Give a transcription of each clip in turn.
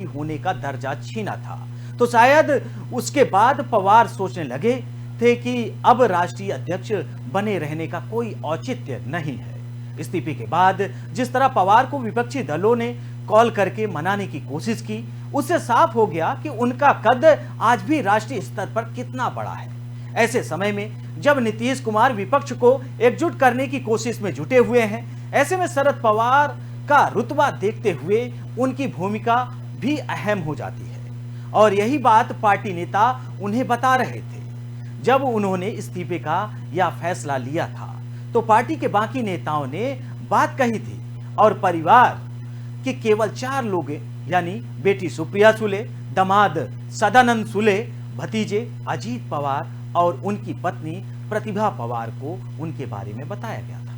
होने का दर्जा छीना था। तो शायद उसके बाद पवार सोचने लगे थे कि अब राष्ट्रीय अध्यक्ष बने रहने का कोई औचित्य नहीं है। इस्तीफे के बाद जिस तरह पवार को विपक्षी दलों ने कॉल करके मनाने की कोशिश की, उससे साफ हो गया कि उनका कद आज भी राष्ट्रीय स्तर पर कितना बड़ा है। ऐसे समय में जब नीतीश कुमार विपक्ष को एकजुट करने की कोशिश में जुटे हुए हैं, ऐसे में शरद पवार का रुतबा देखते हुए उनकी भूमिका भी अहम हो जाती है। और यही बात पार्टी नेता उन्हें बता रहे थे। जब उन्होंने इस्तीफे का यह फैसला लिया था तो पार्टी के बाकी नेताओं ने बात कही थी और परिवार के केवल 4 लोग यानी बेटी सुप्रिया सुले, दामाद सदानंद सुले, भतीजे अजीत पवार और उनकी पत्नी प्रतिभा पवार को उनके बारे में बताया गया था।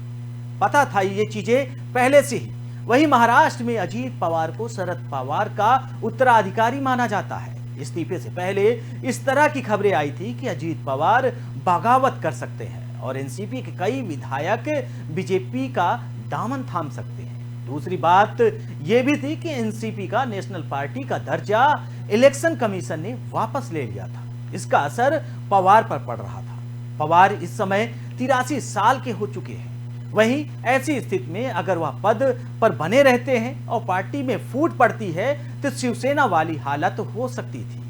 पता था ये चीजें पहले से ही। वहीं महाराष्ट्र में अजीत पवार को शरद पवार का उत्तराधिकारी माना जाता है। इस्तीफे से पहले इस तरह की खबरें आई थी कि अजीत पवार बगावत कर सकते हैं और एनसीपी के कई विधायक बीजेपी का दामन थाम सकते हैं। दूसरी बात यह भी थी कि एनसीपी का नेशनल पार्टी का दर्जा इलेक्शन कमीशन ने वापस ले लिया था। इसका असर पवार पर पड़ रहा था। पवार इस समय 83 साल के हो चुके हैं। वहीं ऐसी स्थिति में अगर वह पद पर बने रहते हैं और पार्टी में फूट पड़ती है तो शिवसेना वाली हालत हो सकती थी,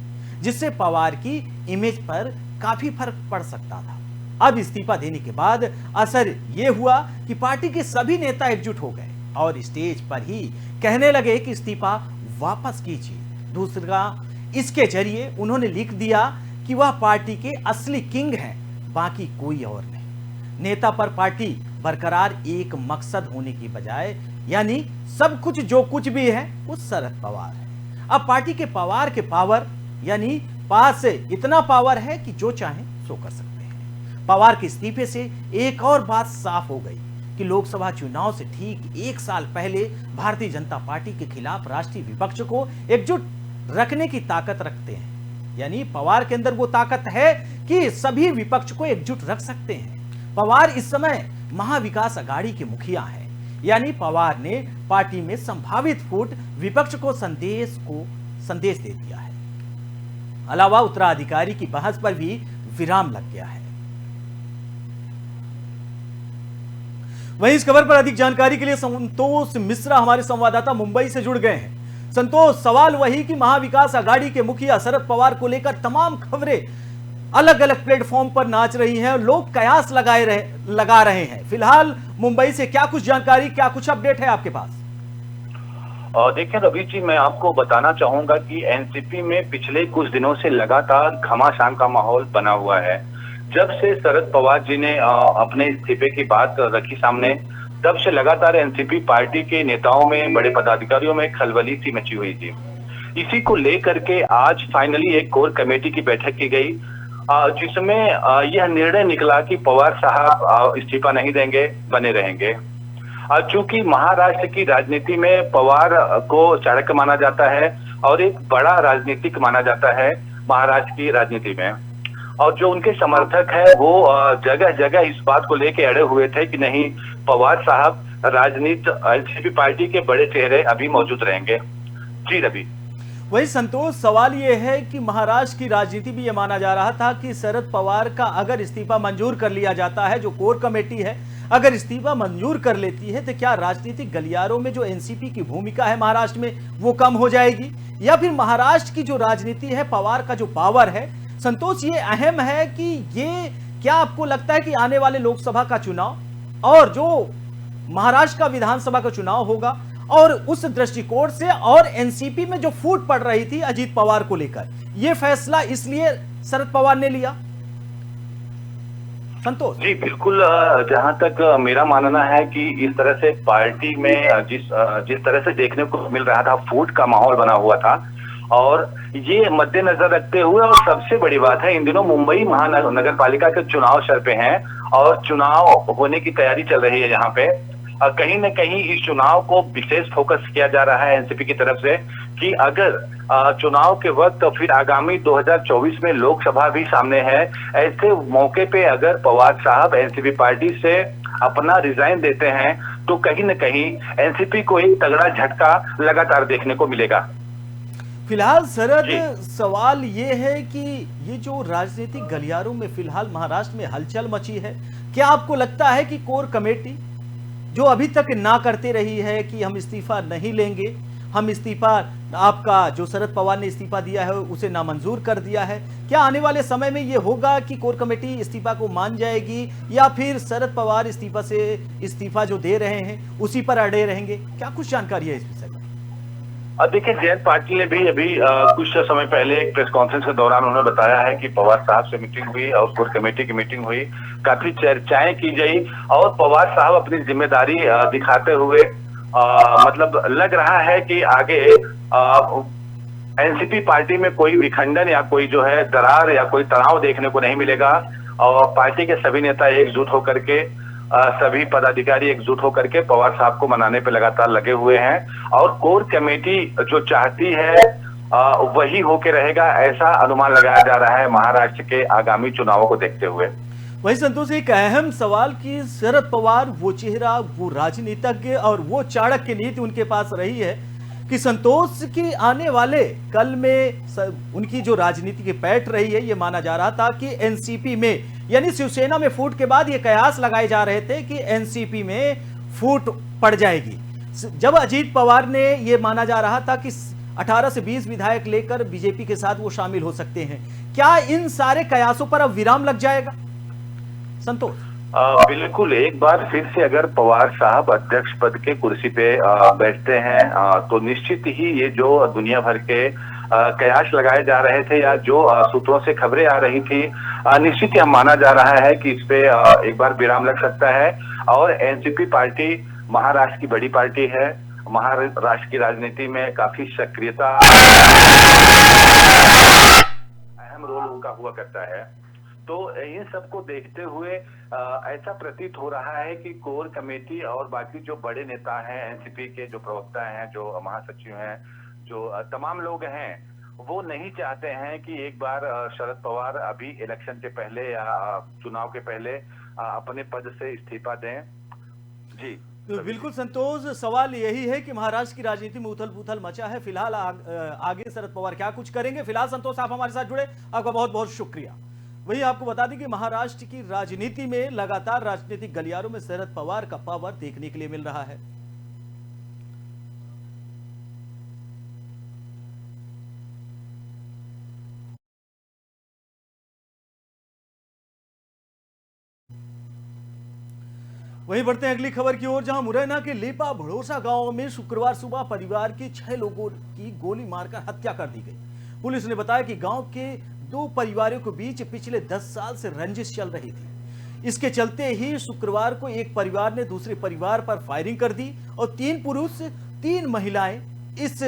जिससे पवार की इमेज पर काफी फर्क पड़ सकता था। अब इस्तीफा देने के बाद असर यह हुआ कि पार्टी के सभी नेता एकजुट हो गए और स्टेज पर ही कहने लगे कि इस्तीफा वापस कीजिए। दूसरा, इसके जरिए उन्होंने लिख दिया कि वह पार्टी के असली किंग हैं, बाकी कोई और नहीं। नेता पर पार्टी बरकरार एक मकसद होने की बजाय यानी सब कुछ जो कुछ भी है वो शरद पवार है। अब पार्टी के पवार के पावर यानी पास इतना पावर है कि जो चाहे सो कर सकते हैं। पवार के इस्तीफे से एक और बात साफ हो गई कि लोकसभा चुनाव से ठीक 1 साल पहले भारतीय जनता पार्टी के खिलाफ राष्ट्रीय विपक्ष को एकजुट रखने की ताकत रखते हैं। यानी पवार के अंदर वो ताकत है कि सभी विपक्ष को एकजुट रख सकते हैं। पवार इस समय महाविकास अघाड़ी के मुखिया हैं। यानी पवार ने पार्टी में संभावित फूट विपक्ष को संदेश दे दिया है। अलावा उत्तराधिकारी की बहस पर भी विराम लग गया है। वहीं इस खबर पर अधिक जानकारी के लिए संतोष मिश्रा हमारे संवाददाता मुंबई से जुड़ गए हैं। संतोष, सवाल वही कि महाविकास अघाड़ी के मुखिया शरद पवार को लेकर तमाम खबरें अलग अलग प्लेटफॉर्म पर नाच रही हैं, लोग कयास लगा रहे हैं। फिलहाल मुंबई से क्या कुछ जानकारी, क्या कुछ अपडेट है आपके पास? देखिए रवि जी, मैं आपको बताना चाहूंगा कि एनसीपी में पिछले कुछ दिनों से लगातार घमासान का माहौल बना हुआ है। जब से शरद पवार जी ने अपने इस्तीफे की बात रखी सामने, तब से लगातार एनसीपी पार्टी के नेताओं में, बड़े पदाधिकारियों में खलबली सी मची हुई थी। इसी को लेकर के आज फाइनली एक कोर कमेटी की बैठक की गई, जिसमें यह निर्णय निकला कि पवार साहब इस्तीफा नहीं देंगे, बने रहेंगे। चूंकि महाराष्ट्र की राजनीति में पवार को चाणक्य माना जाता है और एक बड़ा राजनीतिक माना जाता है महाराष्ट्र की राजनीति में, और जो उनके समर्थक है वो जगह जगह इस बात को लेके अड़े हुए थे कि नहीं, पवार साहब राजनीति एनसीपी पार्टी के बड़े चेहरे अभी मौजूद रहेंगे। जी रवि। वही संतोष, सवाल यह है कि महाराष्ट्र की राजनीति भी यह माना जा रहा था कि शरद पवार का अगर इस्तीफा मंजूर कर लिया जाता है, जो कोर कमेटी है अगर इस्तीफा मंजूर कर लेती है, तो क्या राजनीतिक गलियारों में जो एनसीपी की भूमिका है महाराष्ट्र में वो कम हो जाएगी, या फिर महाराष्ट्र की जो राजनीति है, पवार का जो पावर है, संतोष, ये अहम है कि ये क्या आपको लगता है कि आने वाले लोकसभा का चुनाव और जो महाराष्ट्र का विधानसभा का चुनाव होगा और उस दृष्टिकोण से और एनसीपी में जो फूट पड़ रही थी अजीत पवार को लेकर, यह फैसला इसलिए शरद पवार ने लिया? संतोष जी बिल्कुल, जहां तक मेरा मानना है कि इस तरह से पार्टी में जिस तरह से देखने को मिल रहा था, फूट का माहौल बना हुआ था, और ये मद्देनजर रखते हुए, और सबसे बड़ी बात है इन दिनों मुंबई महानगर पालिका के चुनाव सर पे हैं और चुनाव होने की तैयारी चल रही है। यहाँ पे कहीं न कहीं इस चुनाव को विशेष फोकस किया जा रहा है एनसीपी की तरफ से कि अगर चुनाव के वक्त फिर आगामी 2024 में लोकसभा भी सामने है, ऐसे मौके पे अगर पवार साहब एनसीपी पार्टी से अपना रिजाइन देते हैं तो कहीं न कहीं एनसीपी को एक तगड़ा झटका लगातार देखने को मिलेगा। फिलहाल शरद, जी। सवाल ये है कि ये जो राजनीतिक गलियारों में फिलहाल महाराष्ट्र में हलचल मची है, क्या आपको लगता है कि कोर कमेटी जो अभी तक ना करते रही है कि हम इस्तीफा नहीं लेंगे, हम इस्तीफा, आपका जो शरद पवार ने इस्तीफा दिया है उसे नामंजूर कर दिया है, क्या आने वाले समय में यह होगा कि कोर कमेटी इस्तीफा को मान जाएगी या फिर शरद पवार इस्तीफा जो दे रहे हैं उसी पर अड़े रहेंगे? क्या कुछ जानकारी है इस विषय में? देखिए, जयंत पाटिल ने भी अभी कुछ समय पहले एक प्रेस कॉन्फ्रेंस के दौरान उन्होंने बताया है कि पवार साहब से मीटिंग हुई और कोर कमेटी की मीटिंग हुई, काफी चर्चाएं की गई और पवार साहब अपनी जिम्मेदारी दिखाते हुए मतलब लग रहा है कि आगे एनसीपी पार्टी में कोई विखंडन या कोई जो है दरार या कोई तनाव देखने को नहीं मिलेगा और पार्टी के सभी नेता एकजुट होकर के सभी पदाधिकारी एकजुट होकर के पवार साहब को मनाने पे लगातार लगे हुए हैं और कोर कमेटी जो चाहती है वही होके रहेगा, ऐसा अनुमान लगाया जा रहा है महाराष्ट्र के आगामी चुनावों को देखते हुए। वही संतोष, एक अहम सवाल कि शरद पवार वो चेहरा, वो राजनीतिज्ञ और वो चाणक्य नीति उनके पास रही है कि संतोष की आने वाले कल में उनकी जो राजनीति की पैठ रही है, ये माना जा रहा था कि एनसीपी में यानी शिवसेना में फूट के बाद ये कयास लगाए जा रहे थे कि एनसीपी में फूट पड़ जाएगी। जब अजीत पवार ने ये माना जा रहा था कि 18 से 20 विधायक लेकर बीजेपी के साथ वो शामिल हो सकते हैं, क्या इन सारे कयासों पर अब विराम लग जाएगा संतोष? बिल्कुल, एक बार फिर से अगर पवार साहब अध्यक्ष पद के कुर्सी पे बैठते हैं तो निश्चित ही ये जो दुनिया भर के कयास लगाए जा रहे थे या जो सूत्रों से खबरें आ रही थी, निश्चित ही हम माना जा रहा है कि इस पे एक बार विराम लग सकता है और एनसीपी पार्टी महाराष्ट्र की बड़ी पार्टी है, महाराष्ट्र की राजनीति में काफी सक्रियता, अहम रोल उनका हुआ करता है। तो इन सब को देखते हुए ऐसा प्रतीत हो रहा है कि कोर कमेटी और बाकी जो बड़े नेता हैं, एनसीपी के जो प्रवक्ता हैं, जो महासचिव हैं, जो तमाम लोग हैं, वो नहीं चाहते हैं कि एक बार शरद पवार अभी इलेक्शन के पहले या चुनाव के पहले अपने पद से इस्तीफा दें। जी तो बिल्कुल संतोष, सवाल यही है कि महाराष्ट्र की राजनीति में उथल पुथल मचा है। फिलहाल आगे शरद पवार क्या कुछ करेंगे। फिलहाल संतोष, आप हमारे साथ जुड़े, आपका बहुत बहुत शुक्रिया। वही आपको बता दें कि महाराष्ट्र की राजनीति में लगातार राजनीतिक गलियारों में शरद पवार का पावर देखने के लिए मिल रहा है। वहीं बढ़ते हैं अगली खबर की ओर, जहां मुरैना के लेपा भड़ोसा गांव में शुक्रवार सुबह परिवार के 6 लोगों की गोली मारकर हत्या कर दी गई। पुलिस ने बताया कि गांव के 2 परिवारों के बीच पिछले 10 साल से रंजिश चल रही थी। इसके चलते ही शुक्रवार को एक परिवार ने दूसरे परिवार पर फायरिंग कर दी और 3 पुरुष 3 महिलाएं इस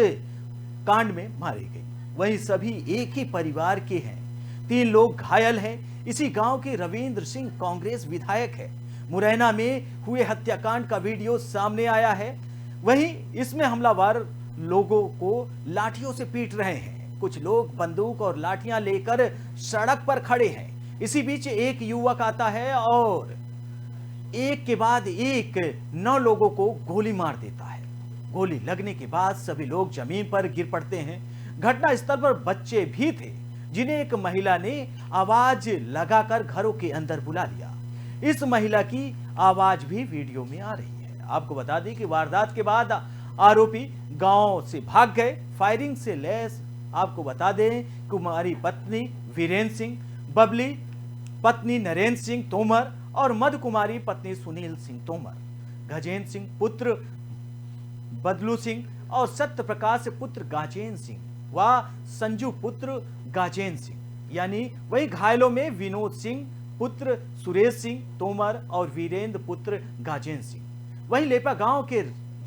कांड में मारी गई। वहीं सभी एक ही परिवार के हैं। 3 लोग घायल हैं। इसी गांव के रविंद्र सिंह कांग्रेस विधायक है। मुरैना में हुए हत्याकांड का वीडियो सामने आया है। वहीं इसमें हमलावर लोगों को लाठियों से पीट रहे हैं। कुछ लोग बंदूक और लाठियां लेकर सड़क पर खड़े हैं। इसी बीच एक युवक आता है और एक के बाद एक 9 लोगों को गोली मार देता है। गोली लगने के बाद सभी लोग जमीन पर गिर पड़ते हैं। घटनास्थल पर बच्चे भी थे, जिन्हें एक महिला ने आवाज लगाकर घरों के अंदर बुला लिया। इस महिला की आवाज भी वीडियो में आ रही है। आपको बता दें कि वारदात के बाद आरोपी गांव से भाग गए। फायरिंग से लैस आपको बता दें कुमारी पत्नी वीरेंद्र सिंह, बबली पत्नी नरेंद्र सिंह तोमर और मध कुमारी पत्नी सुनील सिंह तोमर, गजेंद्र सिंह पुत्र बदलू सिंह और सत्य प्रकाश पुत्र गाजेंद्र सिंह व संजू पुत्र गाजेंद्र सिंह। यानी वही घायलों में विनोद सिंह पुत्र सुरेश सिंह तोमर और वीरेंद्र पुत्र गाजेंद्र सिंह। वहीं लेपा गांव के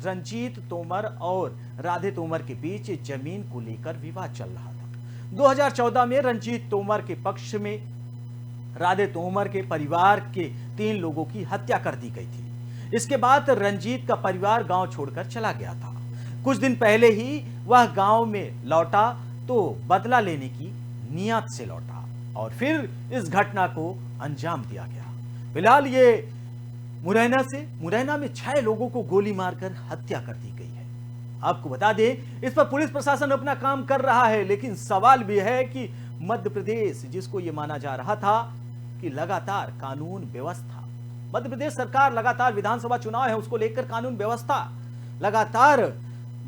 रंजीत तोमर और राधे तोमर के बीच जमीन को लेकर विवाद चल रहा था। 2014 में रंजीत तोमर के पक्ष में राधे तोमर के परिवार के 3 लोगों की हत्या कर दी गई थी। इसके बाद रंजीत का परिवार गांव छोड़कर चला गया था। कुछ दिन पहले ही वह गांव में लौटा तो बदला लेने की नियत से लौटा और फिर इस घटना को अंजाम दिया गया। फिलहाल ये मुरैना में 6 लोगों को गोली मारकर हत्या कर दी गई है। आपको बता दें, इस पर पुलिस प्रशासन अपना काम कर रहा है, लेकिन सवाल भी है कि मध्य प्रदेश, जिसको यह माना जा रहा था कि लगातार कानून व्यवस्था, मध्य प्रदेश सरकार लगातार विधानसभा चुनाव है उसको लेकर कानून व्यवस्था लगातार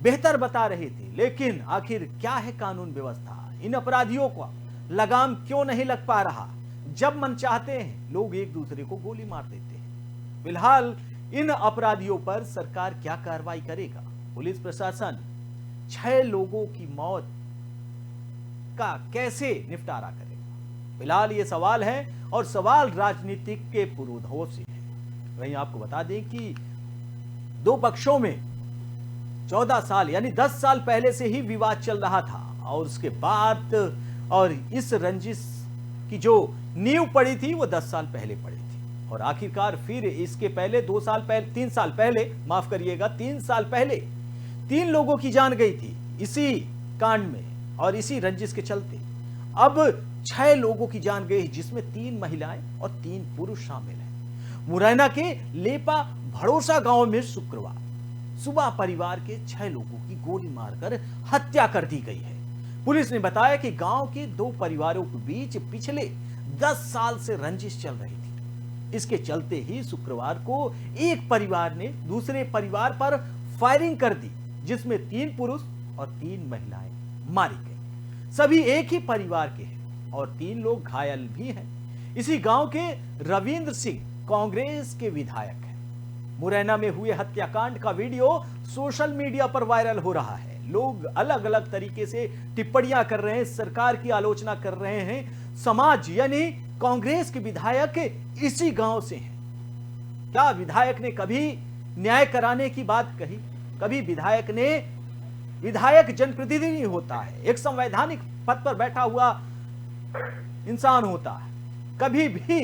बेहतर बता रही थी, लेकिन आखिर क्या है कानून व्यवस्था? इन अपराधियों को लगाम क्यों नहीं लग पा रहा? जब मन चाहते हैं लोग एक दूसरे को गोली मार देते हैं। फिलहाल इन अपराधियों पर सरकार क्या कार्रवाई करेगा? पुलिस प्रशासन 6 लोगों की मौत का कैसे निपटारा करेगा? फिलहाल ये सवाल है, और सवाल राजनीतिक के पुरोधा से है। वहीं आपको बता दें कि दो पक्षों में 14 साल यानी 10 साल पहले से ही विवाद चल रहा था, और उसके बाद और इस रंजिश की जो नींव पड़ी थी वो 10 साल पहले पड़ी थी, और आखिरकार फिर इसके पहले 3 साल पहले, माफ करिएगा, 3 साल पहले 3 लोगों की जान गई थी इसी कांड में, और इसी रंजिश के चलते अब 6 लोगों की जान गई, जिसमें 3 महिलाएं और 3 पुरुष शामिल हैं। मुरैना के लेपा भड़ोसा गांव में शुक्रवार सुबह परिवार के 6 लोगों की गोली मारकर हत्या कर दी गई है। पुलिस ने बताया कि गांव के 2 परिवारों के बीच पिछले 10 साल से रंजिश चल रही थी। इसके चलते ही शुक्रवार को एक परिवार ने दूसरे परिवार पर फायरिंग कर दी, जिसमें 3 पुरुष और 3 महिलाएं मारी गई। सभी एक ही परिवार के हैं और 3 लोग घायल भी हैं। इसी गांव के रविंद्र सिंह कांग्रेस के विधायक हैं। मुरैना में हुए हत्याकांड का वीडियो सोशल मीडिया पर वायरल हो रहा है। लोग अलग अलग तरीके से टिप्पणियां कर रहे हैं, सरकार की आलोचना कर रहे हैं। समाज यानी कांग्रेस के विधायक इसी गांव से हैं। क्या विधायक ने कभी न्याय कराने की बात कही? कभी विधायक जनप्रतिनिधि नहीं होता है, एक संवैधानिक पद पर बैठा हुआ इंसान होता है। कभी भी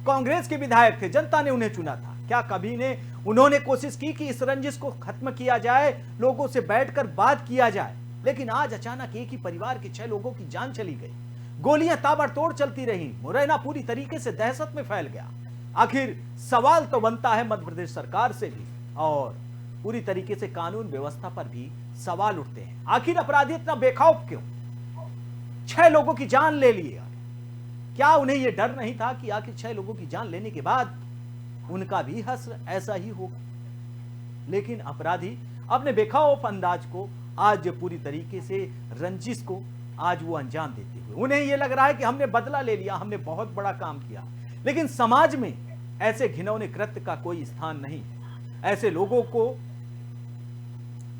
कांग्रेस के विधायक थे, जनता ने उन्हें चुना था। क्या कभी उन्होंने कोशिश की कि इस रंजिश को खत्म किया जाए, लोगों से बैठकर बात किया जाए? लेकिन आज अचानक एक ही परिवार के 6 लोगों की जान चली गई, गोलियां ताबड़तोड़ चलती रही, मुरैना पूरी तरीके से दहशत में फैल गया। आखिर सवाल तो बनता है मध्य प्रदेश सरकार से भी, और पूरी तरीके से कानून व्यवस्था पर भी सवाल उठते हैं। आखिर अपराधी इतना बेखौफ क्यों? 6 लोगों की जान ले लिए। क्या उन्हें यह डर नहीं था कि आखिर 6 लोगों की जान लेने के बाद उनका भी हश्र ऐसा ही होगा? लेकिन अपराधी अपने बेखौफ अंदाज को आज पूरी तरीके से रंजिश को आज वो अंजाम देते हुए, उन्हें यह लग रहा है कि हमने बदला ले लिया, हमने बहुत बड़ा काम किया। लेकिन समाज में ऐसे घिनौने कृत्य का कोई स्थान नहीं है। ऐसे लोगों को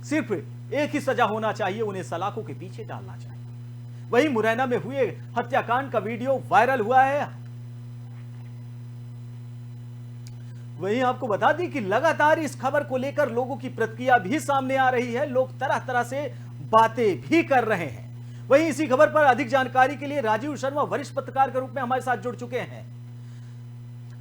सिर्फ एक ही सजा होना चाहिए, उन्हें सलाखों के पीछे डालना चाहिए। वहीं मुरैना में हुए हत्याकांड का वीडियो वायरल हुआ है। वहीं आपको बता दें कि लगातार इस खबर को लेकर लोगों की प्रतिक्रिया भी सामने आ रही है। लोग तरह तरह से बातें भी कर रहे हैं। वहीं इसी खबर पर अधिक जानकारी के लिए राजीव शर्मा वरिष्ठ पत्रकार के रूप में हमारे साथ जुड़ चुके हैं।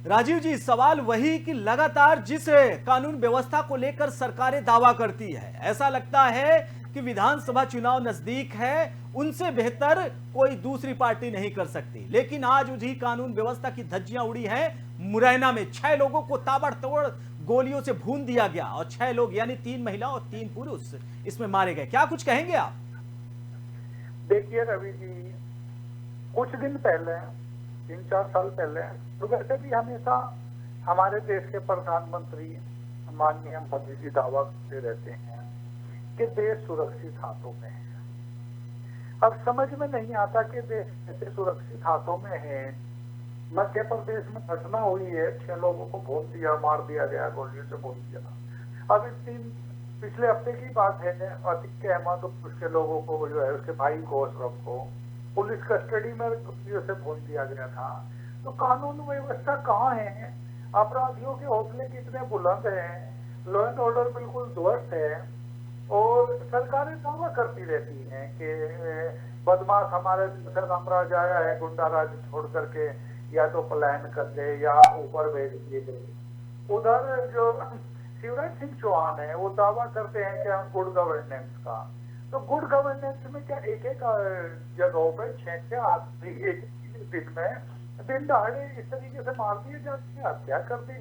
राजीव जी, सवाल वही कि लगातार जिस कानून व्यवस्था को लेकर सरकारें दावा करती है, ऐसा लगता है कि विधानसभा चुनाव नजदीक है, उनसे बेहतर कोई दूसरी पार्टी नहीं कर सकती। लेकिन आज उसी कानून व्यवस्था की धज्जियां उड़ी हैं। मुरैना में 6 लोगों को ताबड़तोड़ गोलियों से भून दिया गया, और 6 लोग यानी 3 महिला और 3 पुरुष इसमें मारे गए। क्या कुछ कहेंगे आप? देखिए रवि जी, कुछ दिन पहले, 3-4 साल पहले, तो वैसे भी हमेशा हमारे देश के प्रधानमंत्री माननीय मोदी जी दावा करते रहते हैं कि देश सुरक्षित हाथों में है। अब समझ में नहीं आता कि देश कैसे सुरक्षित हाथों में है। मध्य प्रदेश में घटना हुई है, 6 लोगों को भून दिया, मार दिया गया, गोलियों से भून दिया। अब पिछले हफ्ते की बात है, अतीक अहमद उसके लोगों को, जो है उसके भाई को, अशरफ को पुलिस कस्टडी में गोलियों से भून दिया गया था। तो कानून व्यवस्था कहाँ है? अपराधियों के हौसले कितने बुलंद हैं, लॉ एंड ऑर्डर बिल्कुल ध्वस्त है, और सरकारें दावा करती रहती हैं कि बदमाश हमारे साम्राज्य आया है, गुंडा राज छोड़ करके या तो पलायन कर दे या ऊपर भेज दिए गए। उधर जो शिवराज सिंह चौहान है वो दावा करते हैं कि हम गुड गवर्नेंस का, तो गुड गवर्नेंस में क्या एक एक जगहों पे 6 आदमी एक दिन में दिन दहाड़े इस तरीके से मार दिए जाते हैं, हत्या कर दी।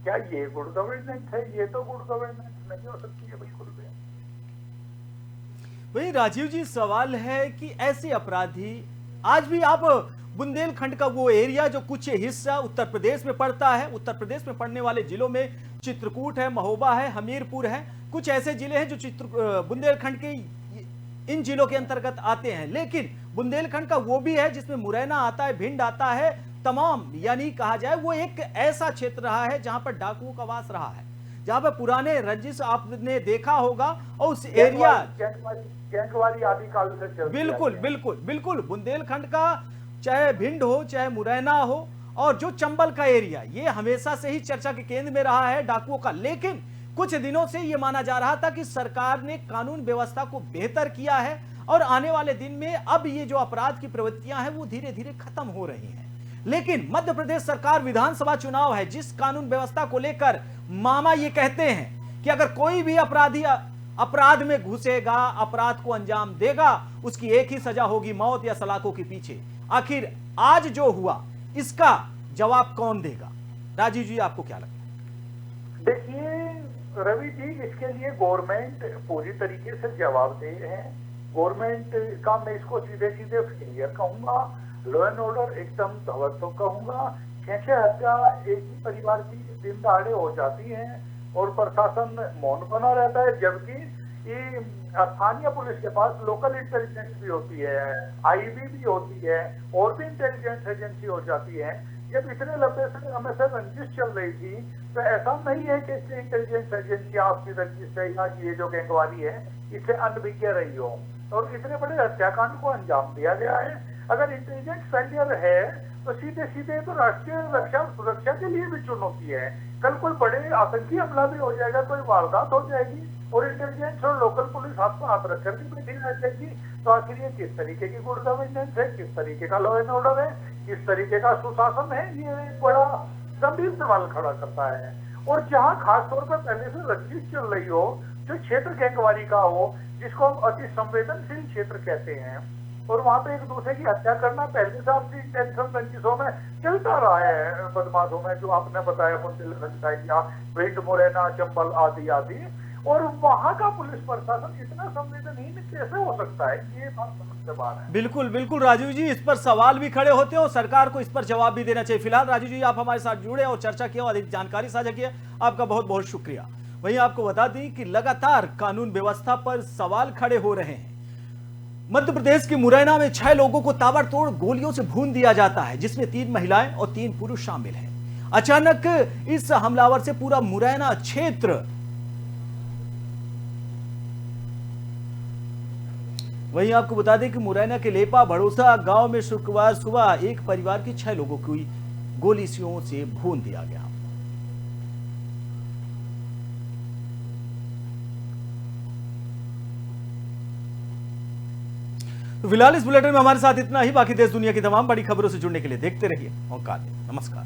क्या ये गुड गवर्नेंस है? ये तो गुड गवर्नेंस नहीं हो सकती है बिल्कुल भी। वही राजीव जी, सवाल है कि ऐसे अपराधी आज भी आप बुंदेलखंड का वो एरिया जो कुछ हिस्सा उत्तर प्रदेश में पड़ता है, उत्तर प्रदेश में पड़ने वाले जिलों में चित्रकूट है, महोबा है, हमीरपुर है, कुछ ऐसे जिले हैं जो बुंदेलखंड के इन जिलों के अंतर्गत आते हैं। लेकिन बुंदेलखंड का वो भी है जिसमें मुरैना आता है, भिंड आता है, तमाम यानी कहा जाए वो एक ऐसा क्षेत्र रहा है जहां पर डाकुओं का वास रहा है, जहां पर पुराने रंजिश आपने देखा होगा और उस एरिया गैंगवारी आदि काल से चलती बिल्कुल बिल्कुल बिल्कुल बुंदेलखंड का चाहे भिंड हो चाहे मुरैना हो और जो चंबल का एरिया, ये हमेशा से ही चर्चा के केंद्र में रहा है डाकुओं का। लेकिन कुछ दिनों से यह माना जा रहा था कि सरकार ने कानून व्यवस्था को बेहतर किया है और आने वाले दिन में अब ये जो अपराध की प्रवृत्तियां हैं वो धीरे धीरे खत्म हो रही हैं। लेकिन मध्य प्रदेश सरकार विधानसभा चुनाव है, जिस कानून व्यवस्था को लेकर मामा ये कहते हैं कि अगर कोई भी अपराधी अपराध में घुसेगा, अपराध को अंजाम देगा, उसकी एक ही सजा होगी, मौत या सलाखों के पीछे। आखिर आज जो हुआ इसका जवाब कौन देगा? राजीव जी, आपको क्या लगता है? देखिए रवि जी, इसके लिए गवर्नमेंट पूरी तरीके से जवाबदेह है। गवर्नमेंट का मैं इसको सीधे सीधे फेलियर कहूंगा, लॉ एंड ऑर्डर एकदम ध्वस्त कहूंगा। 6-6 हत्या एक ही परिवार की दिन दहाड़े हो जाती है और प्रशासन मौन बना रहता है, जबकि ये स्थानीय पुलिस के पास लोकल इंटेलिजेंस भी होती है, आईबी भी होती है और भी इंटेलिजेंस एजेंसी हो जाती है। जब इतने लंबे समय से रंजिश चल रही थी तो ऐसा नहीं है कि इससे इंटेलिजेंस एजेंसी आपकी रंजिश से या ये जो गैंगवारी है इससे अनभिज्ञ रही हो और इतने बड़े हत्याकांड को अंजाम दिया गया है। अगर इंटेलिजेंस फेलियर है तो सीधे सीधे तो राष्ट्रीय रक्षा सुरक्षा के लिए भी चुनौती है। कल कोई बड़े आतंकी हमला भी हो जाएगा, कोई वारदात हो जाएगी और इंटेलिजेंस और लोकल पुलिस हाथ में हाथ रखकर भी बैठी रह जाएगी। तो आखिर ये किस तरीके की गुड गवर्नेंस है, किस तरीके का लॉ एंड ऑर्डर है, किस तरीके का सुशासन है, ये एक बड़ा गंभीर सवाल खड़ा करता है। और जहाँ खास तौर पर पहले से रंजिश चल रही हो, जो क्षेत्र गैंगवारी का हो, जिसको हम अति संवेदनशील क्षेत्र कहते हैं, और वहां पे एक दूसरे की हत्या करना पहले से आपकी टेंशन रंजिशों में चलता रहा है, बदमाशों में, जो आपने बताया बुंदेलखंड या भिंड, मुरैना, चंबल आदि आदि। और वहां का पुलिस प्रशासन इतना संवेदनहीन कैसे हो सकता है, ये बात समझ से बाहर है। बिल्कुल बिल्कुल राजीव जी, इस पर सवाल भी खड़े होते हैं और सरकार को इस पर जवाब भी देना चाहिए। फिलहाल राजीव जी, आप हमारे साथ जुड़े और चर्चा किया और अधिक जानकारी साझा किया, आपका बहुत बहुत शुक्रिया। वहीं आपको बता दें कि लगातार कानून व्यवस्था पर सवाल खड़े हो रहे हैं। मध्य प्रदेश की मुरैना में 6 लोगों को ताबड़तोड़ गोलियों से भून दिया जाता है, जिसमें 3 महिलाएं और 3 पुरुष शामिल हैं। अचानक इस हमलावर से पूरा मुरैना क्षेत्र, वहीं आपको बता दें कि मुरैना के लेपा भड़ोसा गांव में शुक्रवार सुबह एक परिवार के 6 लोगों को गोलियों से भून दिया गया। तो फिलहाल इस बुलेटिन में हमारे साथ इतना ही। बाकी देश दुनिया की तमाम बड़ी खबरों से जुड़ने के लिए देखते रहिए ओंकार। नमस्कार।